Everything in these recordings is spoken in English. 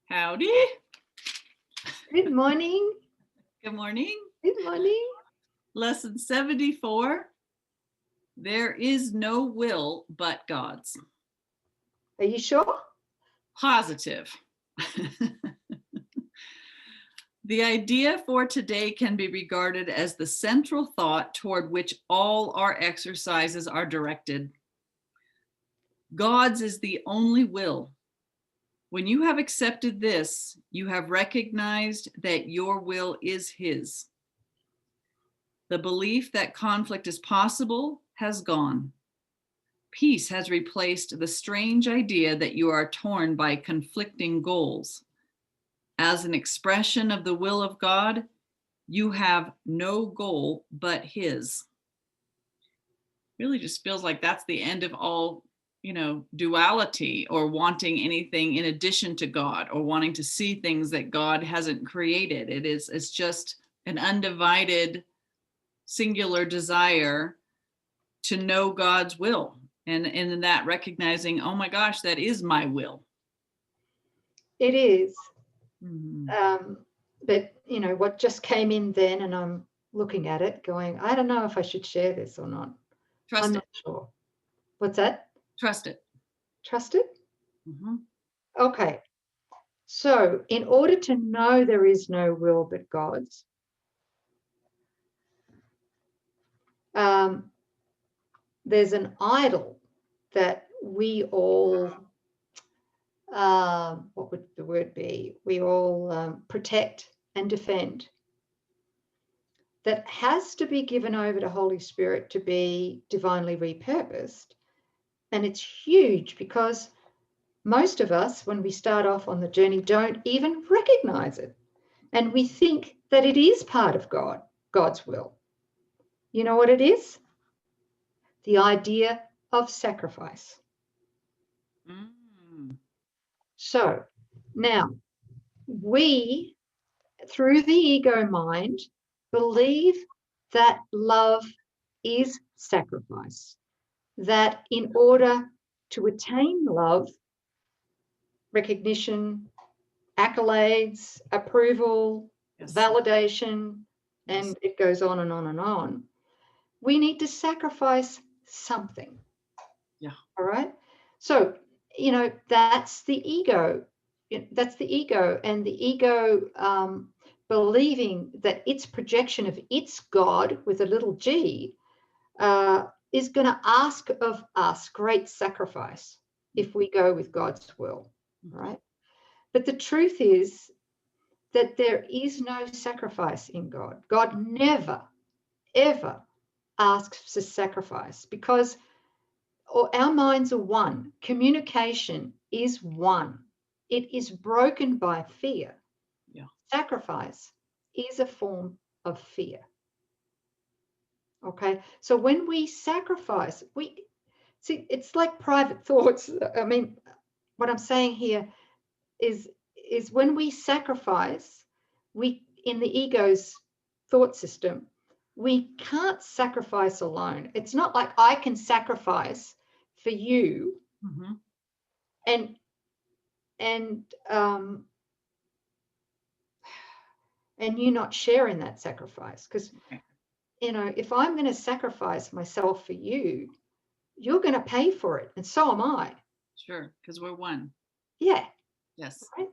Howdy. Good morning. Good morning. Good morning. Lesson 74. There is no will but God's. Are you sure? Positive. The idea for today can be regarded as the central thought toward which all our exercises are directed. God's is the only will. When you have accepted this, you have recognized that your will is His. The belief that conflict is possible has gone. Peace has replaced the strange idea that you are torn by conflicting goals. As an expression of the will of God, you have no goal but His. Really just feels like that's the end of all, duality or wanting anything in addition to God or wanting to see things that God hasn't created. It's just an undivided, singular desire to know God's will. And in that recognizing, oh my gosh, that is my will. It is. Mm-hmm. But what just came in then, and I'm looking at it going, I don't know if I should share this or not. I'm not sure. What's that? Trust it. Trust it? Mm-hmm. Okay. So in order to know there is no will but God's, there's an idol that we all, what would the word be? We all protect and defend. That has to be given over to Holy Spirit to be divinely repurposed. And it's huge because most of us, when we start off on the journey, don't even recognize it. And we think that it is part of God's will. You know what it is? The idea of sacrifice. Mm. So now we, through the ego mind, believe that love is sacrifice. That in order to attain love, recognition, accolades, approval, yes, validation, yes, and it goes on and on and on, we need to sacrifice something. Yeah. All right. So, that's the ego. That's the ego, and the ego believing that its projection of its God with a little g is going to ask of us great sacrifice if we go with God's will, right? But the truth is that there is no sacrifice in God. God never, ever asks for sacrifice because our minds are one. Communication is one. It is broken by fear. Yeah. Sacrifice is a form of fear. Okay, so when we sacrifice, it's like private thoughts. I mean, what I'm saying here is when we sacrifice, we, in the ego's thought system, we can't sacrifice alone. It's not like I can sacrifice for you, mm-hmm, and you not share in that sacrifice. Because if I'm going to sacrifice myself for you, you're going to pay for it, and so am I. Sure, because we're one. Yeah. Yes. Right?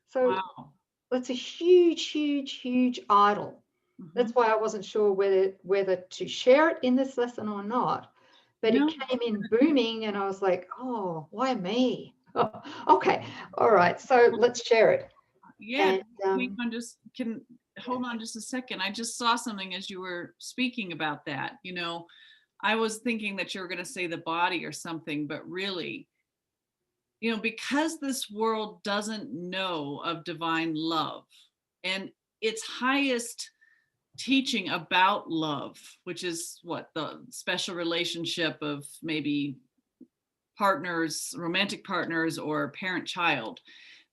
So wow. That's a huge, huge, huge idol. Mm-hmm. That's why I wasn't sure whether to share it in this lesson or not. But it came in booming, and I was like, oh, why me? Oh, okay. All right. So let's share it. Yeah. Hold on just a second. I just saw something as you were speaking about that. I was thinking that you were going to say the body or something, but really, because this world doesn't know of divine love and its highest teaching about love, which is the special relationship of maybe partners, romantic partners, or parent-child,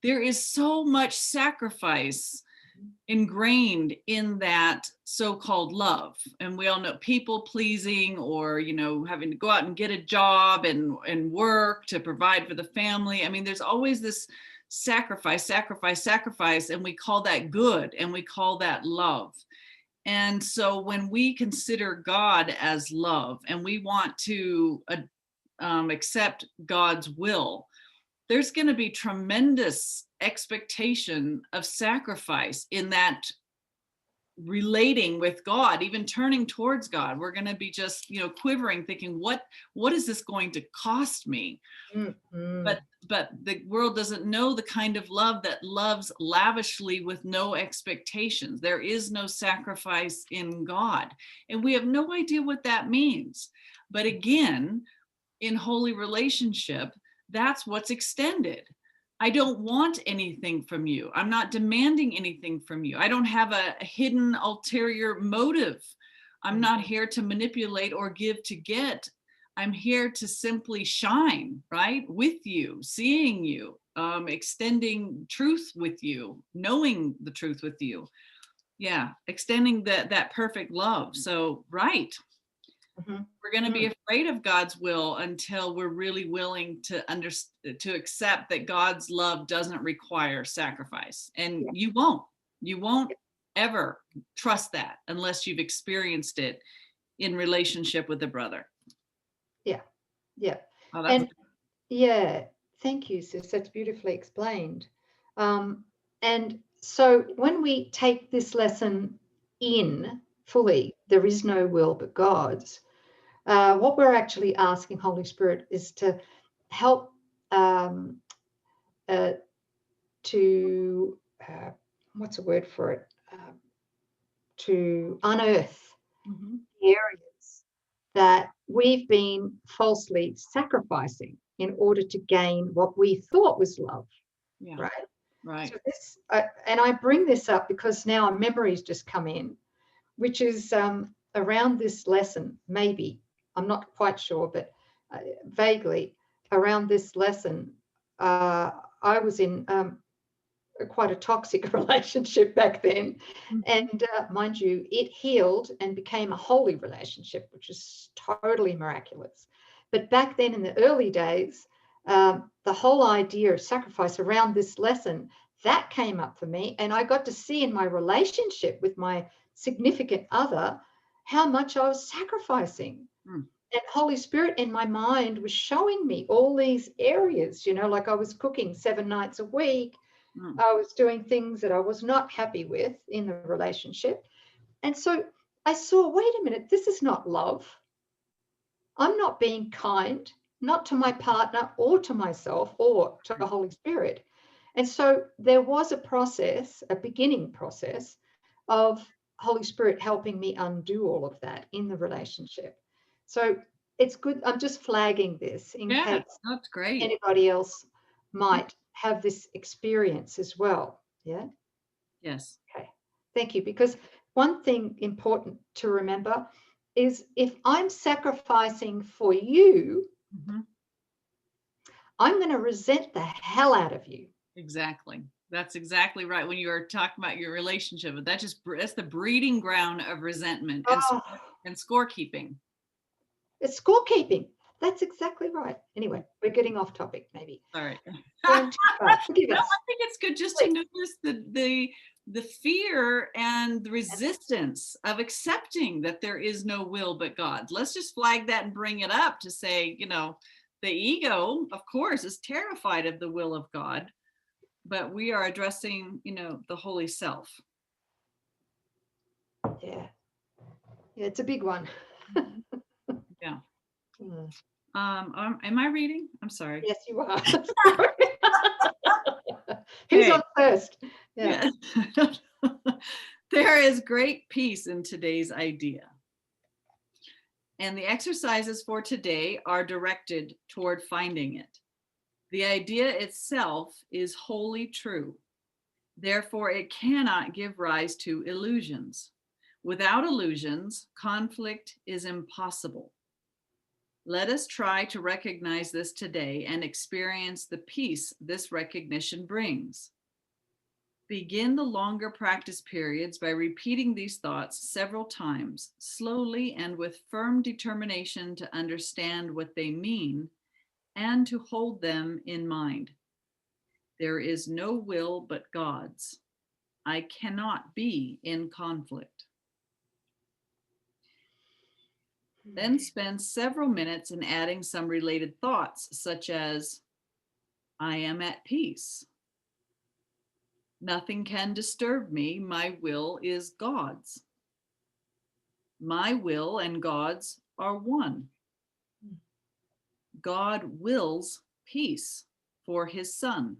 there is so much sacrifice ingrained in that so-called love. And we all know people pleasing, or having to go out and get a job and work to provide for the family. I mean, there's always this sacrifice, sacrifice, sacrifice, and we call that good and we call that love. And so when we consider God as love and we want to accept God's will, there's going to be tremendous expectation of sacrifice in that relating with God, even turning towards God. We're going to be just, quivering, thinking, what is this going to cost me? Mm-hmm. But the world doesn't know the kind of love that loves lavishly with no expectations. There is no sacrifice in God, and we have no idea what that means. But again, in holy relationship, that's what's extended. I don't want anything from you. I'm not demanding anything from you. I don't have a hidden ulterior motive. I'm not here to manipulate or give to get. I'm here to simply shine, right? With you, seeing you, extending truth with you, knowing the truth with you. Yeah, extending that perfect love. So, right. Mm-hmm. We're going to be afraid of God's will until we're really willing to accept that God's love doesn't require sacrifice. And you won't ever trust that unless you've experienced it in relationship with a brother. Yeah. Yeah. Oh, Thank you, sis. That's beautifully explained. And so when we take this lesson in fully, there is no will but God's. What we're actually asking Holy Spirit is to help what's a word for it? To unearth the areas that we've been falsely sacrificing in order to gain what we thought was love. Yeah. Right. So this, and I bring this up because now a memory's just come in, which is around this lesson, maybe, I'm not quite sure, but vaguely around this lesson, I was in quite a toxic relationship back then. And mind you, it healed and became a holy relationship, which is totally miraculous. But back then in the early days, the whole idea of sacrifice around this lesson, that came up for me. And I got to see in my relationship with my significant other how much I was sacrificing. And Holy Spirit in my mind was showing me all these areas, like I was cooking 7 nights a week. I was doing things that I was not happy with in the relationship. And so I saw, wait a minute, this is not love. I'm not being kind, not to my partner or to myself or to the Holy Spirit. And so there was a process, a beginning process of Holy Spirit helping me undo all of that in the relationship. So it's good. I'm just flagging this in case that's great. Anybody else might have this experience as well. Yeah. Yes. Okay. Thank you. Because one thing important to remember is if I'm sacrificing for you, I'm going to resent the hell out of you. Exactly. That's exactly right. When you were talking about your relationship, that's the breeding ground of resentment and scorekeeping. It's scorekeeping. That's exactly right. Anyway, we're getting off topic, maybe. All right. Forgive us. I think it's good just to notice the fear and the resistance of accepting that there is no will but God. Let's just flag that and bring it up to say, the ego, of course, is terrified of the will of God, but we are addressing, the holy self. Yeah. Yeah, it's a big one. Yeah. Am I reading? I'm sorry. Yes, you are. Who's on first? Yeah. There is great peace in today's idea. And the exercises for today are directed toward finding it. The idea itself is wholly true. Therefore, it cannot give rise to illusions. Without illusions, conflict is impossible. Let us try to recognize this today and experience the peace this recognition brings. Begin the longer practice periods by repeating these thoughts several times, slowly and with firm determination to understand what they mean and to hold them in mind. There is no will but God's. I cannot be in conflict. Then spend several minutes in adding some related thoughts, such as, I am at peace. Nothing can disturb me. My will is God's. My will and God's are one. God wills peace for his son.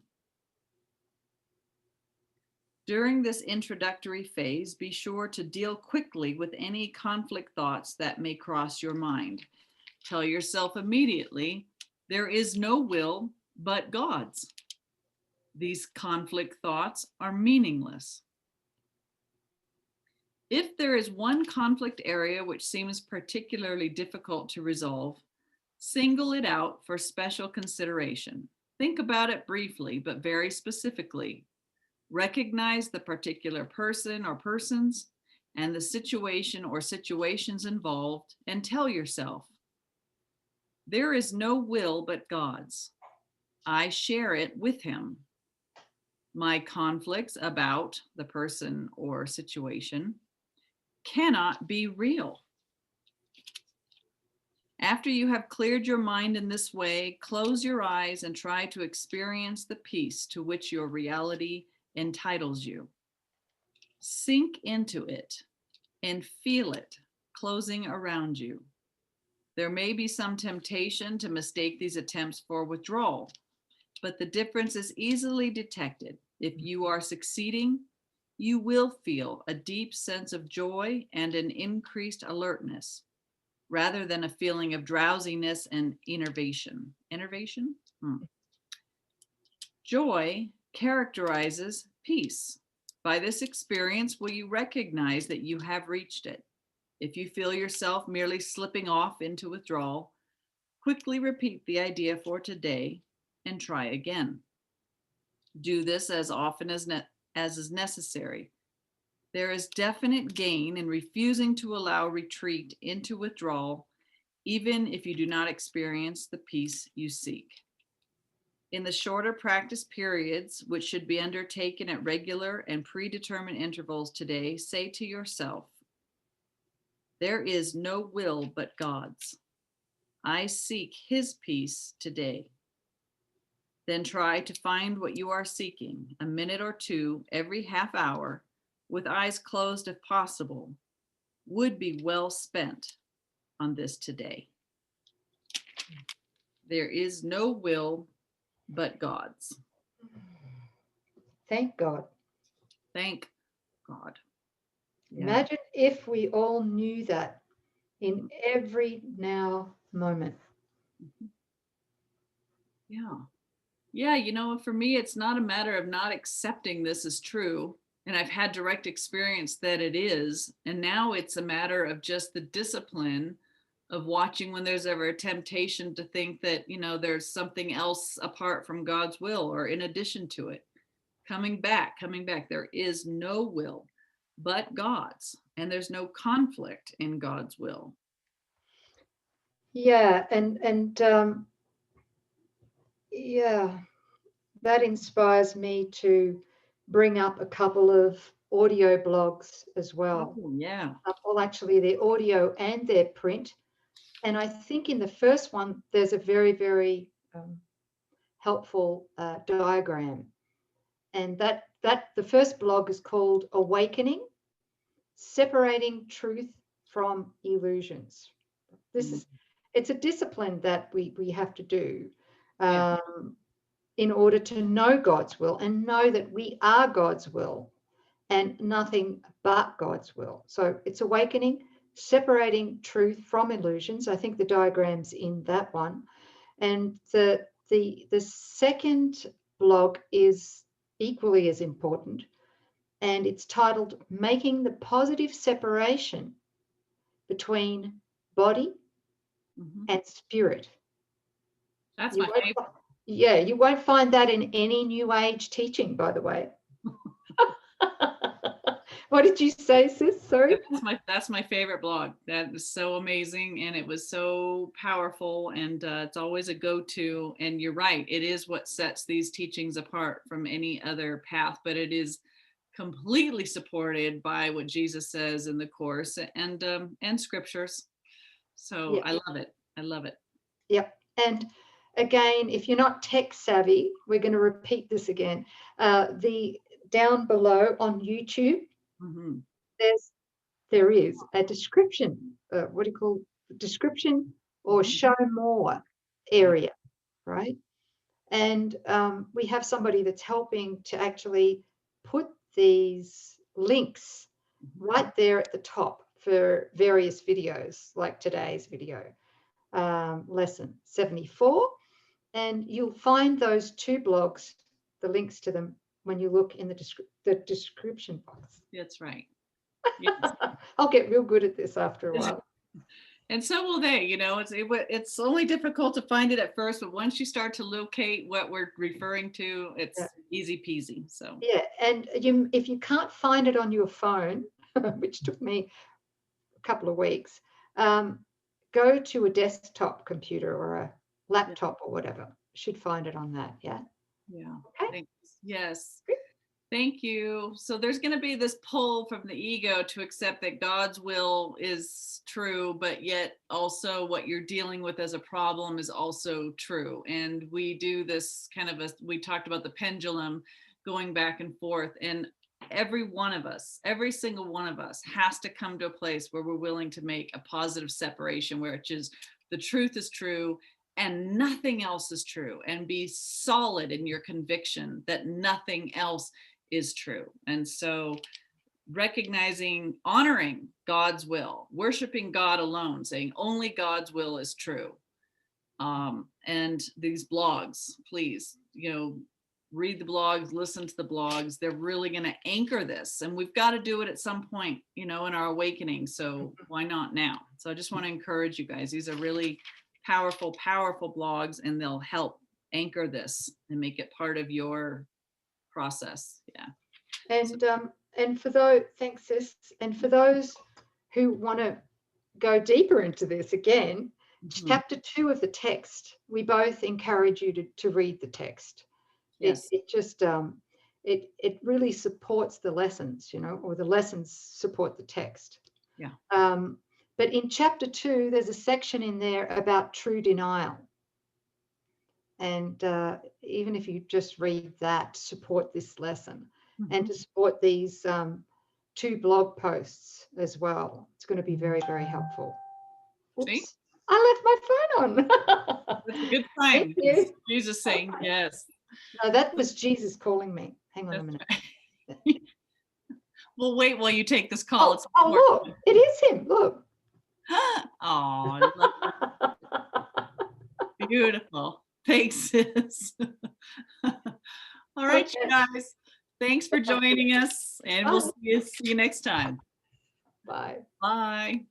During this introductory phase, be sure to deal quickly with any conflict thoughts that may cross your mind. Tell yourself immediately, there is no will but God's. These conflict thoughts are meaningless. If there is one conflict area which seems particularly difficult to resolve, single it out for special consideration. Think about it briefly, but very specifically. Recognize the particular person or persons and the situation or situations involved, and tell yourself, there is no will but God's. I share it with him. My conflicts about the person or situation cannot be real. After you have cleared your mind in this way, close your eyes and try to experience the peace to which your reality entitles you. Sink into it and feel it closing around you. There may be some temptation to mistake these attempts for withdrawal, but the difference is easily detected. If you are succeeding, you will feel a deep sense of joy and an increased alertness, rather than a feeling of drowsiness and enervation. Enervation? Joy characterizes peace. By this experience, will you recognize that you have reached it? If you feel yourself merely slipping off into withdrawal, quickly repeat the idea for today and try again. Do this as often as is necessary. There is definite gain in refusing to allow retreat into withdrawal, even if you do not experience the peace you seek. In the shorter practice periods, which should be undertaken at regular and predetermined intervals today, say to yourself, there is no will but God's. I seek his peace today. Then try to find what you are seeking, a minute or two every half hour, with eyes closed if possible, would be well spent on this today. There is no will but God's. Thank God. Thank God. Yeah. Imagine if we all knew that in every now moment. Yeah. Yeah, you know, for me, it's not a matter of not accepting this as true. And I've had direct experience that it is. And now it's a matter of just the discipline of watching when there's ever a temptation to think that, you know, there's something else apart from God's will or in addition to it. Coming back. There is no will but God's. And there's no conflict in God's will. Yeah, yeah, that inspires me to bring up a couple of audio blogs as well. Oh, yeah. Well, actually, they're audio and they're print. And I think in the first one, there's a very, very helpful diagram. And that the first blog is called Awakening, Separating Truth from Illusions. It's a discipline that we have to do in order to know God's will and know that we are God's will and nothing but God's will. So it's awakening, separating truth from illusions. I think the diagram's in that one. And the second blog is equally as important, and it's titled Making the Positive Separation Between Body and Spirit. That's my favorite. Yeah, you won't find that in any New Age teaching, by the way. What did you say, sis? Sorry. That's my favorite blog. That was so amazing, and it was so powerful, and it's always a go-to. And you're right, it is what sets these teachings apart from any other path, but it is completely supported by what Jesus says in the course and scriptures. So Yeah. I love it. I love it. Yep. And again, if you're not tech savvy, we're going to repeat this again. The down below on YouTube, Mm-hmm. there is a description. What do you call it? Description or show more area, right? And we have somebody that's helping to actually put these links right there at the top for various videos, like today's video, lesson 74. And you'll find those two blogs, the links to them, when you look in the description box. That's right. Yes. I'll get real good at this after a while. And so will they. It's only difficult to find it at first, but once you start to locate what we're referring to, it's easy peasy. So yeah, and if you can't find it on your phone, which took me a couple of weeks, go to a desktop computer or a laptop or whatever. Should find it on that. Yeah. Yeah. Okay. Thanks. Yes. Thank you. So there's going to be this pull from the ego to accept that God's will is true, but yet also what you're dealing with as a problem is also true. And we do this we talked about the pendulum going back and forth. And every one of us, every single one of us has to come to a place where we're willing to make a positive separation, where it's just the truth is true and nothing else is true, and be solid in your conviction that nothing else is true. And so recognizing, honoring God's will, worshiping God alone, saying only God's will is true. And these blogs, please, read the blogs, listen to the blogs. They're really going to anchor this. And we've got to do it at some point, in our awakening. So why not now? So I just want to encourage you guys. These are really powerful, powerful blogs, and they'll help anchor this and make it part of your process. Yeah. And for those, thanks, sis. And for those who want to go deeper into this again, chapter 2 of the text, we both encourage you to read the text. Yes. It just it really supports the lessons, or the lessons support the text. Yeah. But in chapter 2, there's a section in there about true denial. And even if you just read that, support this lesson, and to support these 2 blog posts as well. It's going to be very, very helpful. Oops. See? I left my phone on. That's a good sign. Jesus saying yes. No, that was Jesus calling me. Hang on a minute. We'll wait while you take this call. Look, it is him. Look. Oh, beautiful. Thanks, sis. All right, okay. You guys. Thanks for joining us, and we'll see you next time. Bye. Bye.